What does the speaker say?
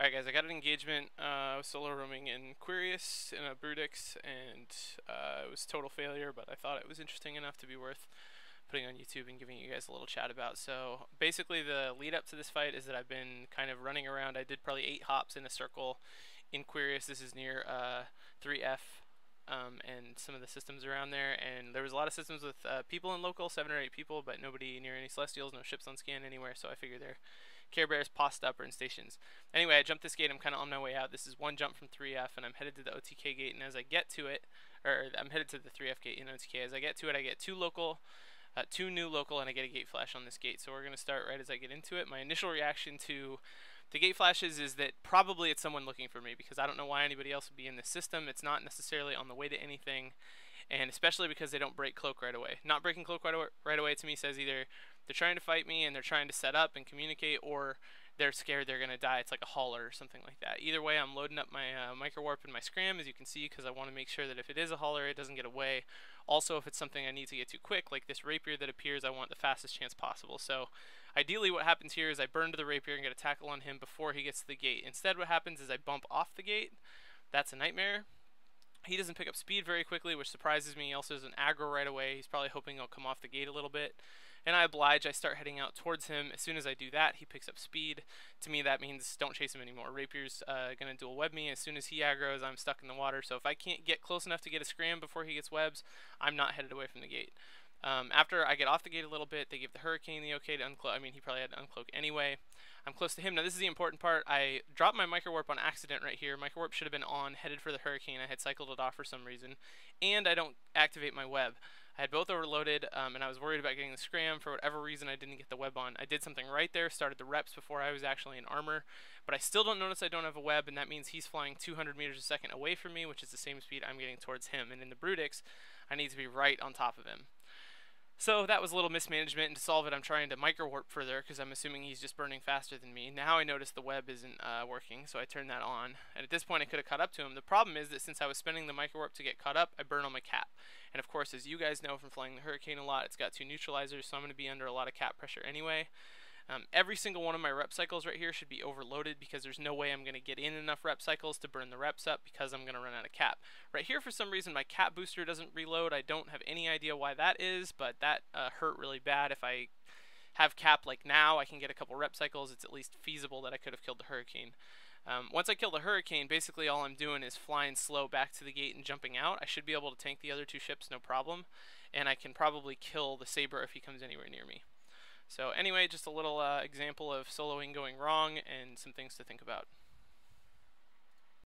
Alright guys, I got an engagement. I was solo roaming in Quirius in a brutix, and it was total failure, but I thought it was interesting enough to be worth putting on YouTube and giving you guys a little chat about. So basically the lead up to this fight is that I've been kind of running around. I did probably 8 hops in a circle in Quirius. This is near 3F and some of the systems around there, and there was a lot of systems with people in local, 7 or 8 people, but nobody near any celestials, no ships on scan anywhere, so I figured they're Care Bears possed up or in stations. Anyway, I jumped this gate. I'm kind of on my way out. This is one jump from 3F, and I'm headed to the OTK gate. And as I get to it, or I'm headed to the 3F gate in OTK. As I get to it, I get two new local, and I get a gate flash on this gate. So we're gonna start right as I get into it. My initial reaction to the gate flashes is that probably it's someone looking for me, because I don't know why anybody else would be in this system. It's not necessarily on the way to anything, and especially because they don't break cloak right away. Not breaking cloak right away to me says either they're trying to fight me and they're trying to set up and communicate, or they're scared they're going to die. It's like a hauler or something like that. Either way, I'm loading up my micro warp and my scram, as you can see, because I want to make sure that if it is a hauler, it doesn't get away. Also, if it's something I need to get to quick, like this rapier that appears, I want the fastest chance possible. So ideally what happens here is I burn to the rapier and get a tackle on him before he gets to the gate. Instead, what happens is I bump off the gate. That's a nightmare. He doesn't pick up speed very quickly, which surprises me. He also doesn't aggro right away. He's probably hoping he'll come off the gate a little bit. And I oblige. I start heading out towards him. As soon as I do that, he picks up speed. To me, that means don't chase him anymore. Rapier's going to dual web me. As soon as he aggroes, I'm stuck in the water. So if I can't get close enough to get a scram before he gets webs, I'm not headed away from the gate. After I get off the gate a little bit, they give the Hurricane the okay to uncloak. I mean, he probably had to uncloak anyway. I'm close to him. Now, this is the important part. I dropped my micro warp on accident right here. Micro warp should have been on, headed for the Hurricane. I had cycled it off for some reason. And I don't activate my web. I had both overloaded, and I was worried about getting the scram. For whatever reason, I didn't get the web on. I did something right there, started the reps before I was actually in armor, but I still don't notice I don't have a web, and that means he's flying 200 meters a second away from me, which is the same speed I'm getting towards him. And in the brutix, I need to be right on top of him. So that was a little mismanagement, and to solve it, I'm trying to micro warp further, because I'm assuming he's just burning faster than me. Now I notice the web isn't working, so I turn that on, and at this point I could have caught up to him. The problem is that since I was spending the micro warp to get caught up, I burn on my cap. And of course, as you guys know from flying the Hurricane a lot, it's got 2 neutralizers, so I'm going to be under a lot of cap pressure anyway. Every single one of my rep cycles right here should be overloaded, because there's no way I'm going to get in enough rep cycles to burn the reps up, because I'm going to run out of cap. Right here, for some reason, my cap booster doesn't reload. I don't have any idea why that is, but that hurt really bad. If I have cap like now, I can get a couple rep cycles. It's at least feasible that I could have killed the Hurricane. Once I kill the Hurricane, basically all I'm doing is flying slow back to the gate and jumping out. I should be able to tank the other 2 ships, no problem, and I can probably kill the Saber if he comes anywhere near me. So anyway, just a little example of soloing going wrong and some things to think about.